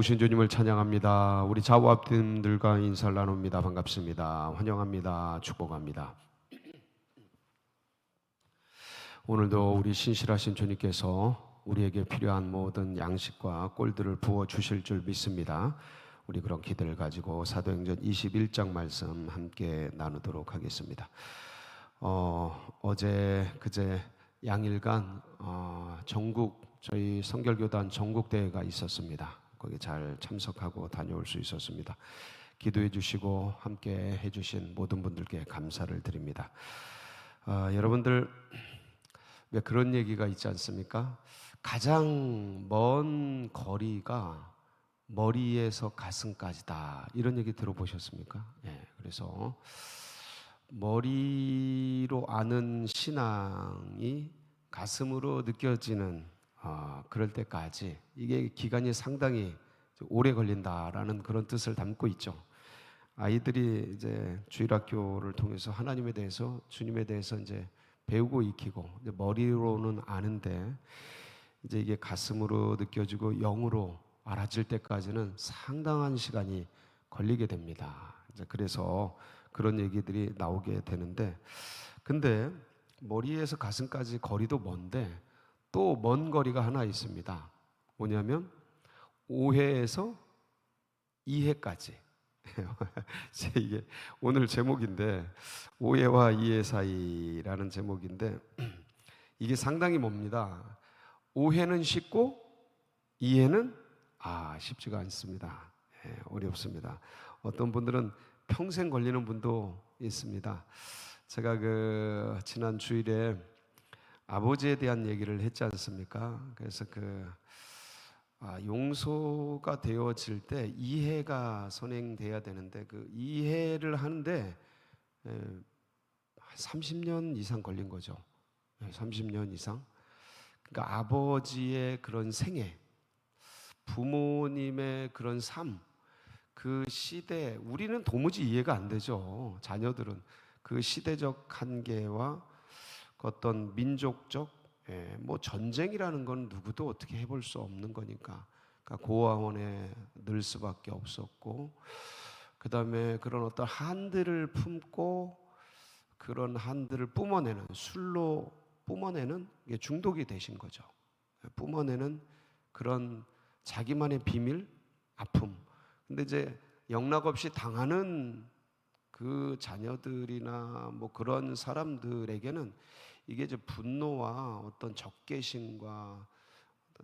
오신 주님을 찬양합니다. 우리 좌우앞팀들과 인사를 나눕니다. 반갑습니다. 환영합니다. 축복합니다. 오늘도 우리 신실하신 주님께서 우리에게 필요한 모든 양식과 꼴들을 부어 주실 줄 믿습니다. 우리 그런 기대를 가지고 사도행전 21장 말씀 함께 나누도록 하겠습니다. 어제 그제 양일간 전국 저희 성결교단 전국대회가 있었습니다. 거기 잘 참석하고 다녀올 수 있었습니다. 기도해 주시고 함께 해주신 모든 분들께 감사를 드립니다. 여러분들 왜 그런 얘기가 있지 않습니까? 가장 먼 거리가 머리에서 가슴까지다, 이런 얘기 들어보셨습니까? 예, 그래서 머리로 아는 신앙이 가슴으로 느껴지는 그럴 때까지 이게 기간이 상당히 오래 걸린다라는 그런 뜻을 담고 있죠. 아이들이 이제 주일학교를 통해서 하나님에 대해서, 주님에 대해서 이제 배우고 익히고, 이제 머리로는 아는데 이제 이게 가슴으로 느껴지고 영으로 알아질 때까지는 상당한 시간이 걸리게 됩니다. 이제 그래서 그런 얘기들이 나오게 되는데, 근데 머리에서 가슴까지 거리도 먼데 또 먼 거리가 하나 있습니다. 뭐냐면 오해에서 이해까지. 이게 오늘 제목인데, 오해와 이해 사이라는 제목인데 이게 상당히 멉니다. 오해는 쉽고 이해는 쉽지가 않습니다. 어렵습니다. 어떤 분들은 평생 걸리는 분도 있습니다. 제가 지난 주일에 아버지에 대한 얘기를 했지 않습니까? 그래서 용서가 되어질 때 이해가 선행돼야 되는데, 그 이해를 하는데 30년 이상 걸린 거죠. 30년 이상. 그러니까 아버지의 그런 생애, 부모님의 그런 삶, 그 시대, 우리는 도무지 이해가 안 되죠. 자녀들은 그 시대적 한계와 어떤 민족적, 뭐 전쟁이라는 건 누구도 어떻게 해볼 수 없는 거니까, 그러니까 고아원에 늘 수밖에 없었고, 그 다음에 그런 어떤 한들을 품고 그런 한들을 뿜어내는, 술로 뿜어내는 게 중독이 되신 거죠. 뿜어내는 그런 자기만의 비밀, 아픔. 근데 이제 영락없이 당하는 그 자녀들이나 뭐 그런 사람들에게는 이게 이제 분노와 어떤 적개심과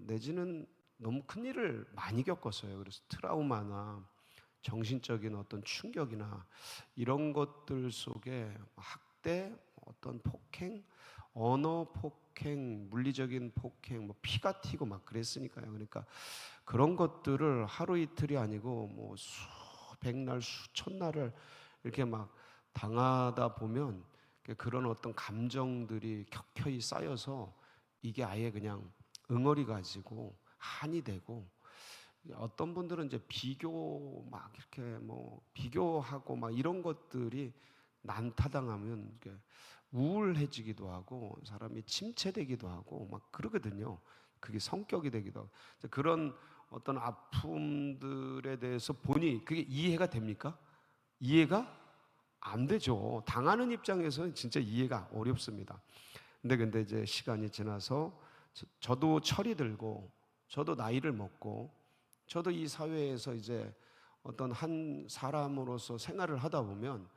내지는 너무 큰 일을 많이 겪었어요. 그래서 트라우마나 정신적인 어떤 충격이나 이런 것들 속에 학대, 어떤 폭행, 언어 폭행, 물리적인 폭행, 뭐 피가 튀고 막 그랬으니까요. 그러니까 그런 것들을 하루 이틀이 아니고 뭐 수백 날, 수천 날을 이렇게 막 당하다 보면 그런 어떤 감정들이 켜켜이 쌓여서 이게 아예 그냥 응어리 가지고 한이 되고, 어떤 분들은 이제 비교 막 이렇게 뭐 비교하고 막 이런 것들이 난타당하면 이렇게 우울해지기도 하고 사람이 침체되기도 하고 막 그러거든요. 그게 성격이 되기도 하고. 그런 어떤 아픔들에 대해서 보니 그게 이해가 됩니까? 이해가 안 되죠. 당하는 입장에서는 진짜 이해가 어렵습니다. 근데 이제 시간이 지나서 저도 철이 들고, 저도 나이를 먹고, 저도 이 사회에서 이제 어떤 한 사람으로서 생활을 하다 보면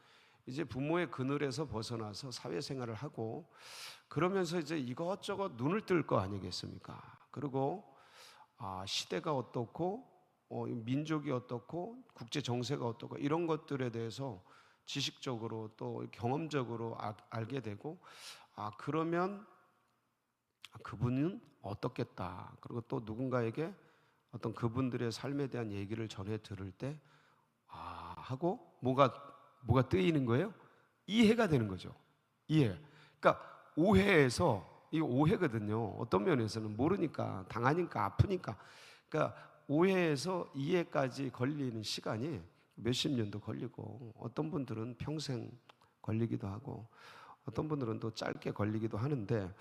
이제 부모의 그늘에서 벗어나서 사회생활을 하고, 그러면서 이제 이것저것 눈을 뜰 거 아니겠습니까? 그리고 시대가 어떻고 민족이 어떻고 국제 정세가 어떻고 이런 것들에 대해서 지식적으로 또 경험적으로 알게 되고, 그러면 그분은 어떻겠다. 그리고 또 누군가에게 어떤 그분들의 삶에 대한 얘기를 전해 들을 때 하고 뭐가 뜨이는 거예요? 이해가 되는 거죠. 이해. 그러니까 오해에서, 이거 오해거든요. 어떤 면에서는 모르니까, 당하니까, 아프니까. 그러니까 오해에서 이해까지 걸리는 시간이 몇십 년도 걸리고, 어떤 분들은 평생 걸리기도 하고, 어떤 분들은 또 짧게 걸리기도 하는데,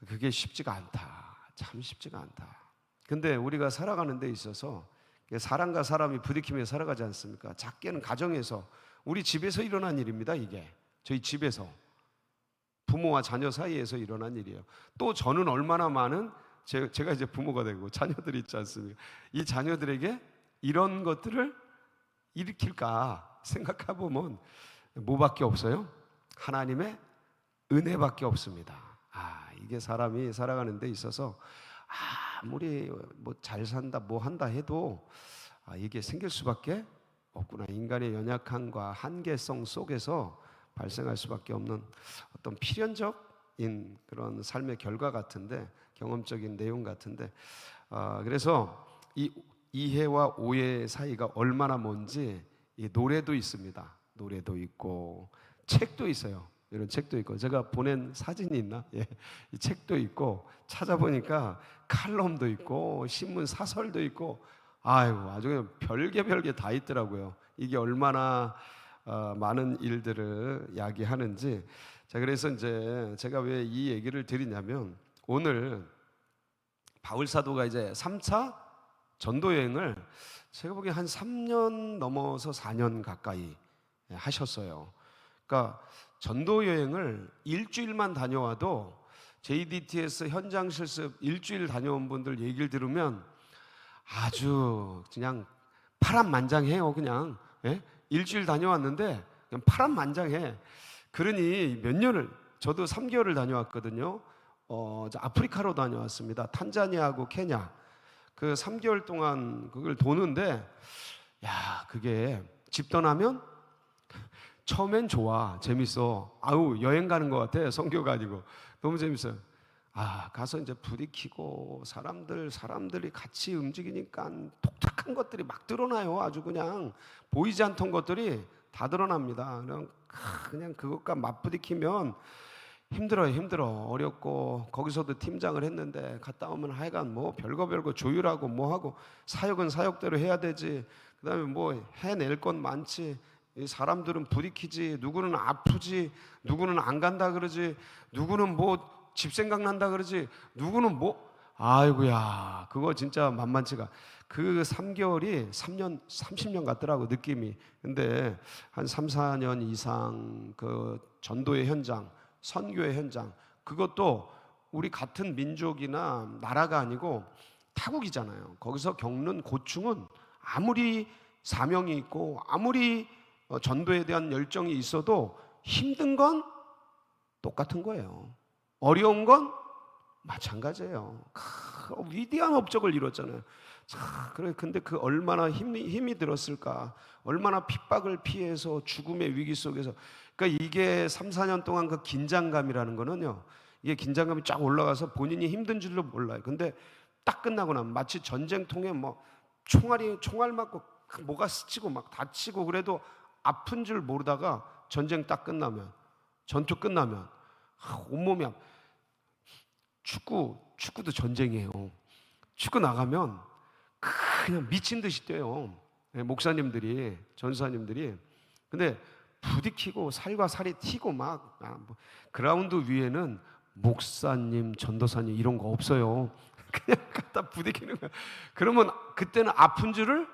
그게 쉽지가 않다. 참 쉽지가 않다. 근데 우리가 살아가는 데 있어서 사람과 사람이 부딪히며 살아가지 않습니까? 작게는 가정에서, 우리 집에서 일어난 일입니다. 이게 저희 집에서 부모와 자녀 사이에서 일어난 일이에요. 또 저는 얼마나 많은 제가 이제 부모가 되고 자녀들이 있지 않습니까? 이 자녀들에게 이런 것들을 일으킬까 생각해보면 뭐밖에 없어요? 하나님의 은혜밖에 없습니다. 이게 사람이 살아가는 데 있어서 아무리 뭐 잘 산다 뭐 한다 해도 이게 생길 수밖에 없구나. 인간의 연약함과 한계성 속에서 발생할 수밖에 없는 어떤 필연적인 그런 삶의 결과 같은데, 경험적인 내용 같은데, 그래서 이 이해와 오해 사이가 얼마나 먼지, 이 노래도 있습니다. 노래도 있고 책도 있어요. 이런 책도 있고, 제가 보낸 사진이 있나? 예, 이 책도 있고, 찾아보니까 칼럼도 있고 신문 사설도 있고, 아주 그냥 별게 다 있더라고요. 이게 얼마나 많은 일들을 야기하는지. 자, 그래서 이제 제가 왜 이 얘기를 드리냐면, 오늘 바울 사도가 이제 3차 전도 여행을 제가 보기에 한 3년 넘어서 4년 가까이 하셨어요. 그러니까 전도 여행을 일주일만 다녀와도, JDTS 현장 실습 일주일 다녀온 분들 얘기를 들으면 아주 그냥 파란만장해요. 그냥 일주일 다녀왔는데 그냥 파란만장해. 그러니 몇 년을, 저도 3개월을 다녀왔거든요. 아프리카로 다녀왔습니다. 탄자니아하고 케냐. 그 3개월 동안 그걸 도는데, 그게 집 떠나면 처음엔 좋아, 재밌어. 여행 가는 것 같아. 선교가 아니고 너무 재밌어요. 가서 이제 부딪히고 사람들이 같이 움직이니까 독특한 것들이 막 드러나요. 아주 그냥 보이지 않던 것들이 다 드러납니다. 그냥 그것과 맞부딪히면 힘들어. 어렵고, 거기서도 팀장을 했는데 갔다 오면 하여간 뭐 별거 조율하고 뭐하고, 사역은 사역대로 해야 되지. 그 다음에 뭐 해낼 건 많지. 이 사람들은 부딪히지, 누구는 아프지, 누구는 안 간다 그러지, 누구는 뭐 집 생각난다 그러지, 누구는 뭐, 아이고야, 그거 진짜 만만치가. 그 3개월이 3년, 30년 같더라고, 느낌이. 근데 한 3, 4년 이상 그 전도의 현장, 선교의 현장, 그것도 우리 같은 민족이나 나라가 아니고 타국이잖아요. 거기서 겪는 고충은 아무리 사명이 있고 아무리 전도에 대한 열정이 있어도 힘든 건 똑같은 거예요. 어려운 건 마찬가지예요. 위대한 업적을 이뤘잖아요. 그래, 근데 그 얼마나 힘이 들었을까, 얼마나 핍박을 피해서 죽음의 위기 속에서. 그러니까 이게 3, 4년 동안 그 긴장감이라는 거는요, 이게 긴장감이 쫙 올라가서 본인이 힘든 줄도 몰라요. 근데 딱 끝나고 나면 마치 전쟁통에 뭐 총알 맞고 뭐가 스치고 막 다치고, 그래도 아픈 줄 모르다가 전쟁 딱 끝나면, 전투 끝나면 온몸이 축구도 전쟁이에요. 축구 나가면 그냥 미친 듯이 뛰어요. 목사님들이, 전사님들이. 근데 부딪히고 살과 살이 튀고 막 그라운드 위에는 목사님, 전도사님 이런 거 없어요. 그냥 갖다 부딪히는 거야. 그러면 그때는 아픈 줄을,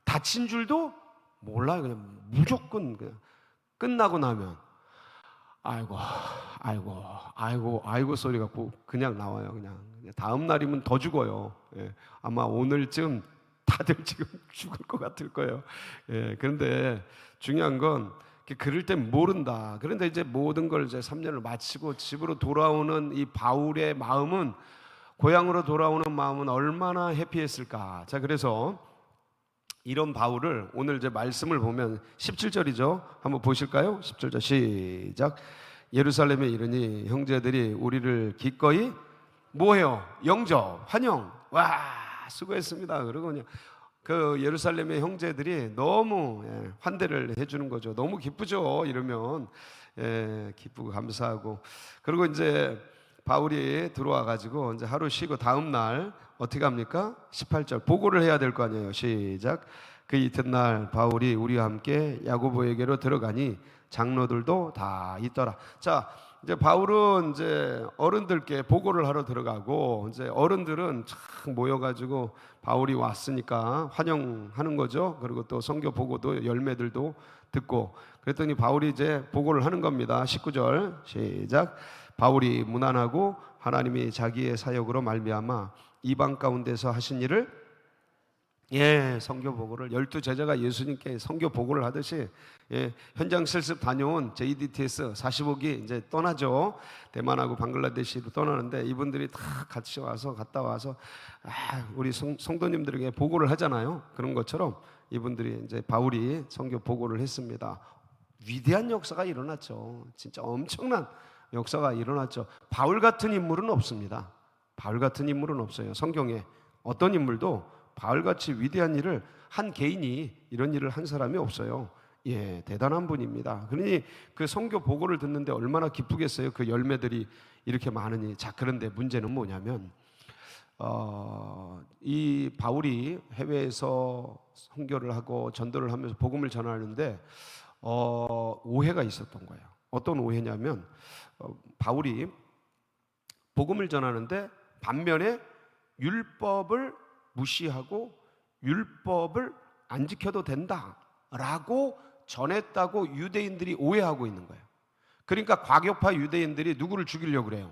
다친 줄도 몰라요. 그냥 무조건 그냥 끝나고 나면 아이고 소리가 그냥 나와요. 그냥 다음 날이면 더 죽어요. 아마 오늘쯤 다들 지금 죽을 것 같을 거예요. 그런데 중요한 건 그럴 땐 모른다. 그런데 이제 모든 걸 이제 3년을 마치고 집으로 돌아오는 이 바울의 마음은, 고향으로 돌아오는 마음은 얼마나 해피했을까. 자, 그래서 이런 바울을 오늘 이제 말씀을 보면 17절이죠. 한번 보실까요? 17절 시작. 예루살렘에 이르니 형제들이 우리를 기꺼이 뭐해요? 영접, 환영. 와, 수고했습니다. 그러고 그냥 그 예루살렘의 형제들이 너무 환대를 해주는 거죠. 너무 기쁘죠. 이러면 기쁘고 감사하고. 그리고 이제 바울이 들어와 가지고 이제 하루 쉬고 다음 날 어떻게 합니까? 18절 보고를 해야 될 거 아니에요. 시작. 그 이튿날 바울이 우리와 함께 야고보에게로 들어가니 장로들도 다 있더라. 자, 이제 바울은 이제 어른들께 보고를 하러 들어가고, 이제 어른들은 쫙 모여가지고 바울이 왔으니까 환영하는 거죠. 그리고 또 선교 보고도 열매들도 듣고, 그랬더니 바울이 이제 보고를 하는 겁니다. 19절 시작. 바울이 문안하고 하나님이 자기의 사역으로 말미암아 이방 가운데서 하신 일을, 선교 보고를 12제자가 예수님께 선교 보고를 하듯이, 현장 실습 다녀온 JDTS 45기 이제 떠나죠. 대만하고 방글라데시로 떠나는데 이분들이 다 같이 와서 갔다 와서 우리 성도님들에게 보고를 하잖아요. 그런 것처럼 이분들이 이제 바울이 선교 보고를 했습니다. 위대한 역사가 일어났죠. 진짜 엄청난 역사가 일어났죠. 바울 같은 인물은 없습니다. 바울 같은 인물은 없어요. 성경에 어떤 인물도 바울같이 위대한 일을 한 개인이 이런 일을 한 사람이 없어요. 대단한 분입니다. 그러니 그 선교 보고를 듣는데 얼마나 기쁘겠어요. 그 열매들이 이렇게 많으니. 자, 그런데 문제는 뭐냐면 이 바울이 해외에서 선교를 하고 전도를 하면서 복음을 전하는데 오해가 있었던 거예요. 어떤 오해냐면 바울이 복음을 전하는데 반면에 율법을 무시하고 율법을 안 지켜도 된다라고 전했다고 유대인들이 오해하고 있는 거예요. 그러니까 과격파 유대인들이 누구를 죽이려고 그래요?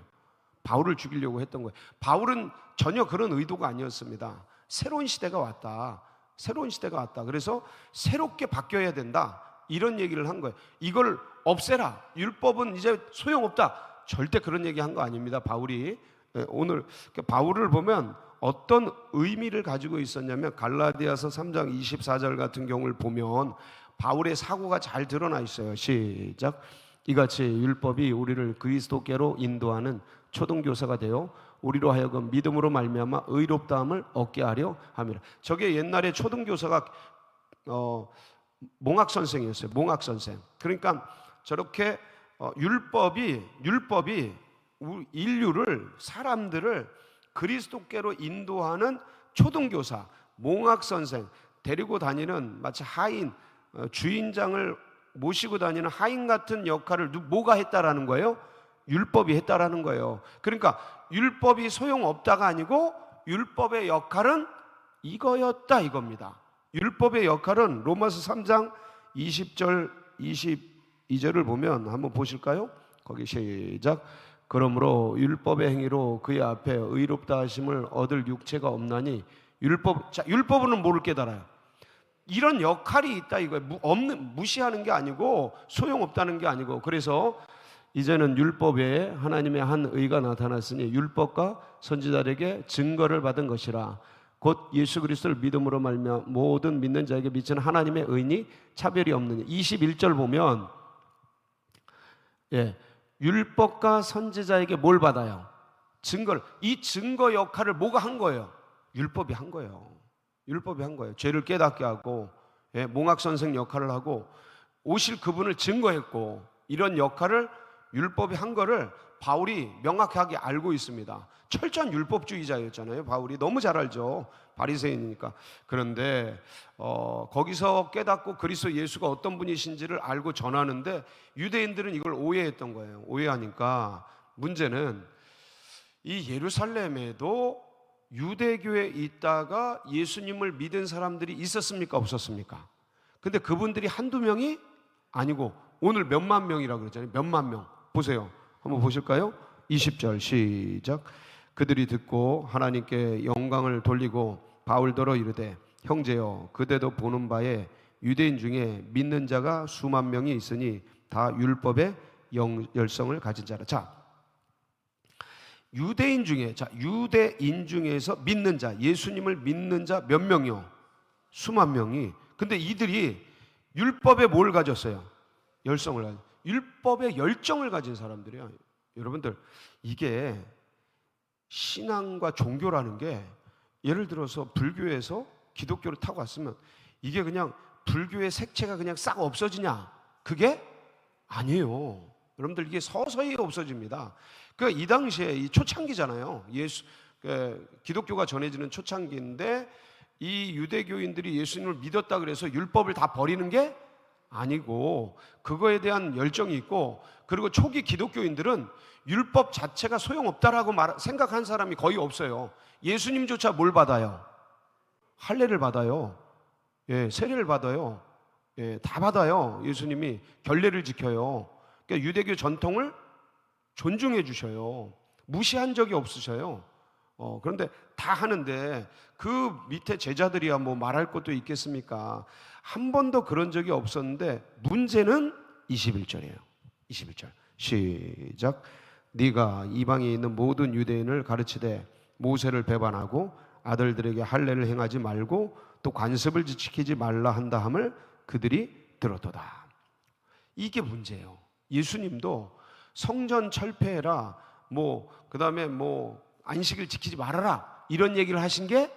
바울을 죽이려고 했던 거예요. 바울은 전혀 그런 의도가 아니었습니다. 새로운 시대가 왔다. 새로운 시대가 왔다. 그래서 새롭게 바뀌어야 된다. 이런 얘기를 한 거예요. 이걸 없애라. 율법은 이제 소용없다. 절대 그런 얘기 한 거 아닙니다. 바울이. 오늘 바울을 보면 어떤 의미를 가지고 있었냐면 갈라디아서 3장 24절 같은 경우를 보면 바울의 사고가 잘 드러나 있어요. 시작. 이같이 율법이 우리를 그리스도께로 인도하는 초등교사가 되어 우리로 하여금 믿음으로 말미암아 의롭다함을 얻게 하려 함이라. 저게 옛날에 초등교사가 몽학 선생이었어요. 몽학 선생. 그러니까 저렇게 율법이 인류를, 사람들을 그리스도께로 인도하는 초등교사, 몽학 선생, 데리고 다니는 마치 하인, 주인장을 모시고 다니는 하인 같은 역할을 뭐가 했다라는 거예요? 율법이 했다라는 거예요. 그러니까 율법이 소용없다가 아니고 율법의 역할은 이거였다 이겁니다. 율법의 역할은 로마서 3장 20절 22절을 보면 한번 보실까요? 거기 시작. 그러므로 율법의 행위로 그의 앞에 의롭다 하심을 얻을 육체가 없나니 율법은 뭐를 깨달아요? 이런 역할이 있다 이거예요. 무시하는 게 아니고 소용없다는 게 아니고. 그래서 이제는 율법에 하나님의 한 의가 나타났으니 율법과 선지자들에게 증거를 받은 것이라. 곧 예수 그리스도를 믿음으로 말미암아 모든 믿는 자에게 미치는 하나님의 의니 차별이 없느니. 21절 보면 율법과 선지자에게 뭘 받아요? 증거를. 이 증거 역할을 뭐가 한 거예요? 율법이 한 거예요. 율법이 한 거예요. 죄를 깨닫게 하고 몽학 선생 역할을 하고 오실 그분을 증거했고, 이런 역할을 율법이 한 거를 바울이 명확하게 알고 있습니다. 철저한 율법주의자였잖아요. 바울이 너무 잘 알죠. 바리새인이니까. 그런데 거기서 깨닫고 그리스도 예수가 어떤 분이신지를 알고 전하는데 유대인들은 이걸 오해했던 거예요. 오해하니까 문제는 이 예루살렘에도 유대교에 있다가 예수님을 믿은 사람들이 있었습니까? 없었습니까? 근데 그분들이 한두 명이 아니고 오늘 몇만 명이라고 그랬잖아요. 몇만 명. 보세요. 한번 보실까요? 20절 시작. 그들이 듣고 하나님께 영광을 돌리고 바울더러 이르되 형제여 그대도 보는 바에 유대인 중에 믿는 자가 수만 명이 있으니 다 율법의 열성을 가진 자라. 자, 유대인 중에서 믿는 자, 예수님을 믿는 자 몇 명이요? 수만 명이. 근데 이들이 율법에 뭘 가졌어요? 열성을 가진, 율법의 열정을 가진 사람들이에요. 여러분들, 이게 신앙과 종교라는 게, 예를 들어서 불교에서 기독교를 타고 왔으면 이게 그냥 불교의 색채가 그냥 싹 없어지냐? 그게 아니에요. 여러분들, 이게 서서히 없어집니다. 이 당시에 이 초창기잖아요. 기독교가 전해지는 초창기인데 이 유대교인들이 예수님을 믿었다 그래서 율법을 다 버리는 게 아니고 그거에 대한 열정이 있고, 그리고 초기 기독교인들은 율법 자체가 소용없다라고 생각한 사람이 거의 없어요. 예수님조차 뭘 받아요? 할례를 받아요. 예, 세례를 받아요. 예, 다 받아요. 예수님이 결례를 지켜요. 그러니까 유대교 전통을 존중해 주셔요. 무시한 적이 없으셔요. 그런데 다 하는데 그 밑에 제자들이야 뭐 말할 것도 있겠습니까? 한 번도 그런 적이 없었는데 문제는 21절이에요. 21절 시작. 네가 이방에 있는 모든 유대인을 가르치되 모세를 배반하고 아들들에게 할례를 행하지 말고 또 관습을 지키지 말라 한다 함을 그들이 들었도다. 이게 문제예요. 예수님도 성전 철폐해라, 그다음에 안식일 지키지 말아라 이런 얘기를 하신 게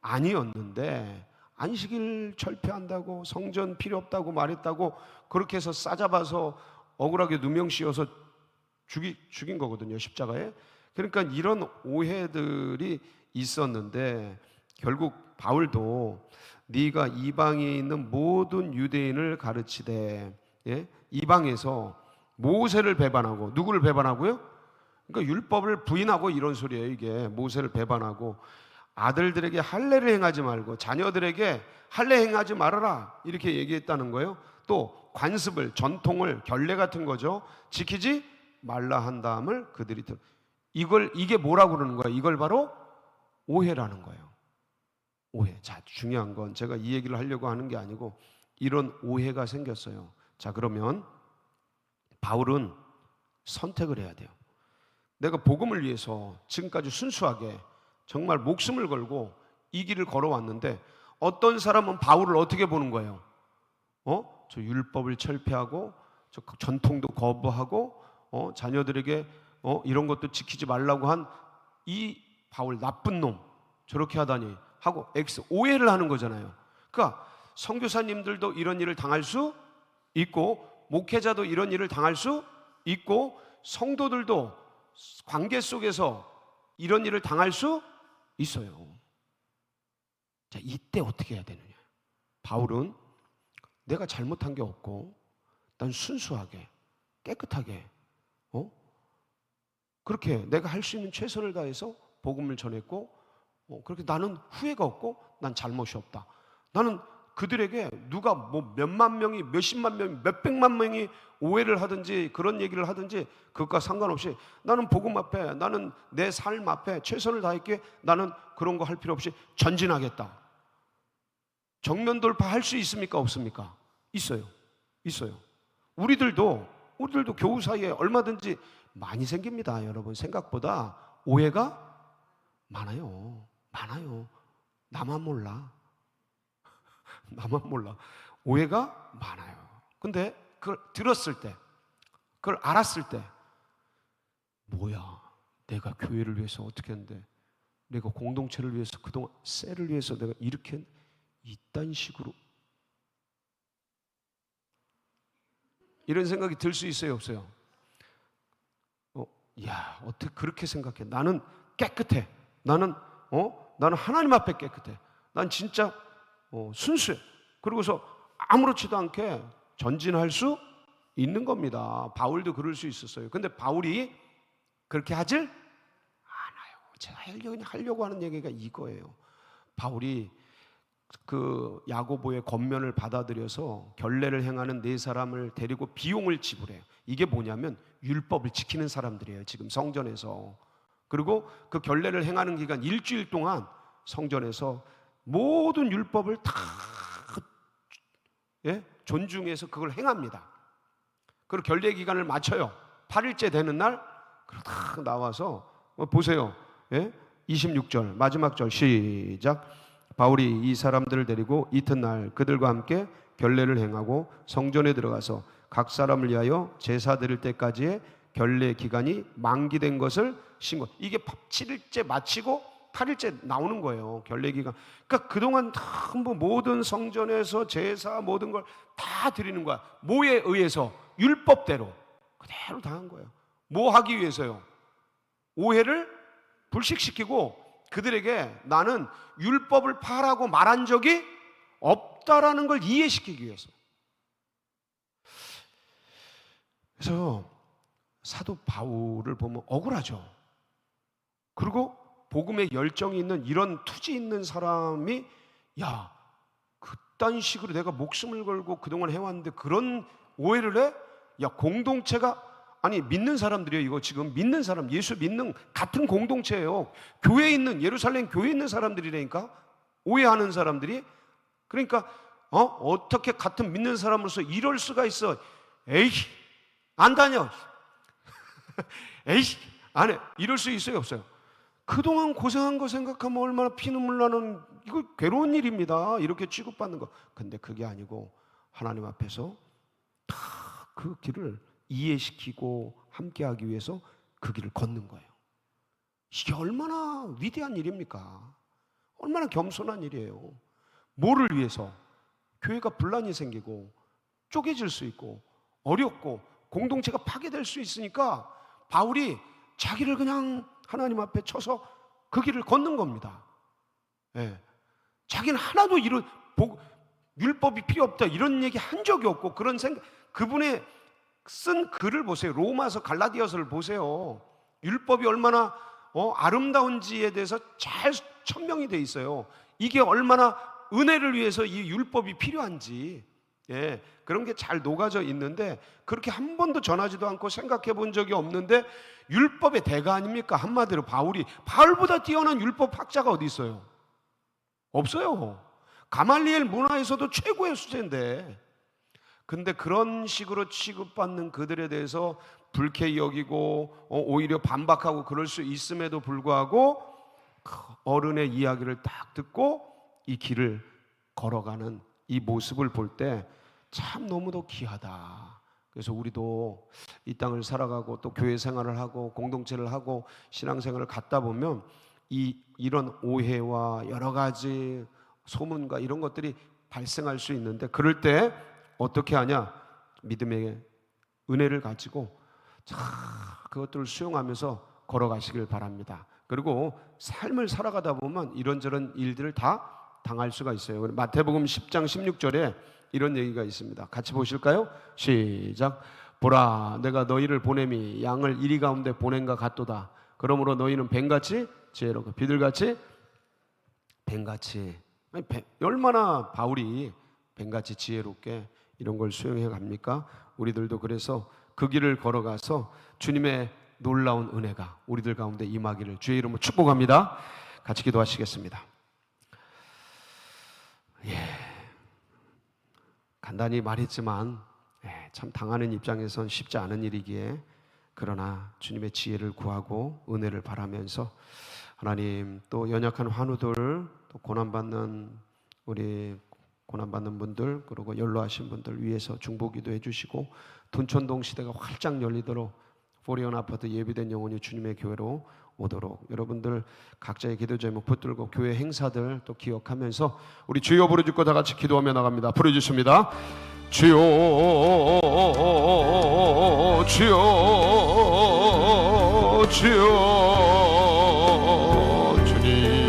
아니었는데, 안식일 철폐한다고 성전 필요 없다고 말했다고 그렇게 해서 싸잡아서 억울하게 누명 씌워서 죽인 거거든요, 십자가에. 그러니까 이런 오해들이 있었는데 결국 바울도 네가 이방에 있는 모든 유대인을 가르치되, 이방에서 모세를 배반하고, 누구를 배반하고요? 그러니까 율법을 부인하고 이런 소리예요. 이게 모세를 배반하고 아들들에게 할례를 행하지 말고 자녀들에게 할례 행하지 말아라 이렇게 얘기했다는 거예요. 또 관습을, 전통을, 결례 같은 거죠, 지키지 말라 한 다음을 그들이 이게 뭐라고 그러는 거예요? 이걸 바로 오해라는 거예요. 오해. 자, 중요한 건 제가 이 얘기를 하려고 하는 게 아니고 이런 오해가 생겼어요. 자, 그러면 바울은 선택을 해야 돼요. 내가 복음을 위해서 지금까지 순수하게 정말 목숨을 걸고 이 길을 걸어왔는데 어떤 사람은 바울을 어떻게 보는 거예요? 저 율법을 철폐하고 저 전통도 거부하고 자녀들에게 이런 것도 지키지 말라고 한 이 바울 나쁜 놈, 저렇게 하다니 하고 오해를 하는 거잖아요. 그러니까 선교사님들도 이런 일을 당할 수 있고 목회자도 이런 일을 당할 수 있고 성도들도 관계 속에서 이런 일을 당할 수 있어요. 자, 이때 어떻게 해야 되느냐? 바울은 내가 잘못한 게 없고 난 순수하게 깨끗하게 그렇게 내가 할 수 있는 최선을 다해서 복음을 전했고 그렇게 나는 후회가 없고 난 잘못이 없다. 나는 그들에게 누가 몇만 명이, 몇십만 명이, 몇백만 명이 오해를 하든지 그런 얘기를 하든지 그것과 상관없이 나는 복음 앞에, 나는 내 삶 앞에 최선을 다했기에 나는 그런 거 할 필요 없이 전진하겠다. 정면 돌파할 수 있습니까? 없습니까? 있어요. 우리들도 교우 사이에 얼마든지 많이 생깁니다. 여러분, 생각보다 오해가 많아요. 나만 몰라. 오해가 많아요. 근데 그걸 들었을 때, 그걸 알았을 때, 뭐야, 내가 교회를 위해서 어떻게 했는데, 내가 공동체를 위해서 그동안 셀을 위해서 내가 이렇게 이딴 식으로, 이런 생각이 들 수 있어요, 없어요? 야, 어떻게 그렇게 생각해? 나는 깨끗해. 나는 하나님 앞에 깨끗해. 난 진짜 순수해. 그러고서 아무렇지도 않게 전진할 수 있는 겁니다. 바울도 그럴 수 있었어요. 근데 바울이 그렇게 하질 않아요. 제가 하려고 하는 얘기가 이거예요. 바울이 그 야고보의 권면을 받아들여서 결례를 행하는 네 사람을 데리고 비용을 지불해요. 이게 뭐냐면 율법을 지키는 사람들이에요, 지금 성전에서. 그리고 그 결례를 행하는 기간 일주일 동안 성전에서 모든 율법을 다 존중해서 그걸 행합니다. 그리고 결례 기간을 맞춰요. 8일째 되는 날 딱 나와서 보세요. 26절 마지막 절 시작. 바울이 이 사람들을 데리고 이튿날 그들과 함께 결례를 행하고 성전에 들어가서 각 사람을 위하여 제사 드릴 때까지의 결례 기간이 만기된 것을 신고. 이게 7일째 마치고 8일째 나오는 거예요, 결례 기간. 그러니까 그동안 전부 모든 성전에서 제사 모든 걸 다 드리는 거야. 뭐에 의해서? 율법대로 그대로 다 한 거예요. 뭐 하기 위해서요? 오해를 불식시키고 그들에게 나는 율법을 파라고 말한 적이 없다라는 걸 이해시키기 위해서. 그래서 사도 바울을 보면 억울하죠. 그리고 복음에 열정이 있는 이런 투지 있는 사람이 야, 그딴 식으로 내가 목숨을 걸고 그동안 해왔는데 그런 오해를 해? 야, 공동체가 아니 믿는 사람들이에요. 이거 지금 믿는 사람, 예수 믿는 같은 공동체예요. 교회에 있는 예루살렘 교회에 있는 사람들이라니까. 오해하는 사람들이. 그러니까 어떻게 같은 믿는 사람으로서 이럴 수가 있어. 에이, 안 다녀. 에이, 안 해. 이럴 수 있어요, 없어요? 그동안 고생한 거 생각하면 얼마나 피눈물 나는, 이거 괴로운 일입니다. 이렇게 취급받는 거. 근데 그게 아니고 하나님 앞에서 다 그 길을 이해시키고 함께하기 위해서 그 길을 걷는 거예요. 이게 얼마나 위대한 일입니까? 얼마나 겸손한 일이에요. 뭐를 위해서? 교회가 분란이 생기고 쪼개질 수 있고 어렵고 공동체가 파괴될 수 있으니까 바울이 자기를 그냥 하나님 앞에 쳐서 그 길을 걷는 겁니다. 예. 자기는 하나도 이런 율법이 필요 없다 이런 얘기 한 적이 없고, 그런 생각, 그분의 쓴 글을 보세요. 로마서 갈라디아서를 보세요. 율법이 얼마나 아름다운지에 대해서 잘 천명이 돼 있어요. 이게 얼마나 은혜를 위해서 이 율법이 필요한지, 예, 그런 게 잘 녹아져 있는데 그렇게 한 번도 전하지도 않고 생각해 본 적이 없는데 율법의 대가 아닙니까? 한마디로 바울보다 뛰어난 율법학자가 어디 있어요? 없어요. 가말리엘 문화에서도 최고의 수제인데, 근데 그런 식으로 취급받는 그들에 대해서 불쾌히 여기고 오히려 반박하고 그럴 수 있음에도 불구하고 어른의 이야기를 딱 듣고 이 길을 걸어가는 이 모습을 볼 때 참 너무도 귀하다. 그래서 우리도 이 땅을 살아가고 또 교회 생활을 하고 공동체를 하고 신앙생활을 갖다 보면 이런 오해와 여러 가지 소문과 이런 것들이 발생할 수 있는데, 그럴 때 어떻게 하냐? 믿음의 은혜를 가지고 그것들을 수용하면서 걸어가시길 바랍니다. 그리고 삶을 살아가다 보면 이런저런 일들을 다 당할 수가 있어요. 마태복음 10장 16절에 이런 얘기가 있습니다. 같이 보실까요? 시작. 보라, 내가 너희를 보냄이 양을 이리 가운데 보낸과 같도다. 그러므로 너희는 뱀같이 지혜롭고 비둘같이 뱀같이. 얼마나 바울이 뱀같이 지혜롭게 이런 걸 수용해 갑니까? 우리들도 그래서 그 길을 걸어가서 주님의 놀라운 은혜가 우리들 가운데 임하기를 주의 이름으로 축복합니다. 같이 기도하시겠습니다. 간단히 말했지만 참 당하는 입장에선 쉽지 않은 일이기에, 그러나 주님의 지혜를 구하고 은혜를 바라면서 하나님, 또 연약한 환우들, 또 고난받는 분들, 그리고 연로하신 분들 위해서 중보기도 해주시고, 둔촌동 시대가 활짝 열리도록 포리온 아파트 예비된 영혼이 주님의 교회로 오도록 여러분들 각자의 기도 제목 붙들고 교회 행사들 또 기억하면서 우리 주여 부르짖고 다 같이 기도하며 나갑니다. 부르짖습니다. 주여, 주여, 주여.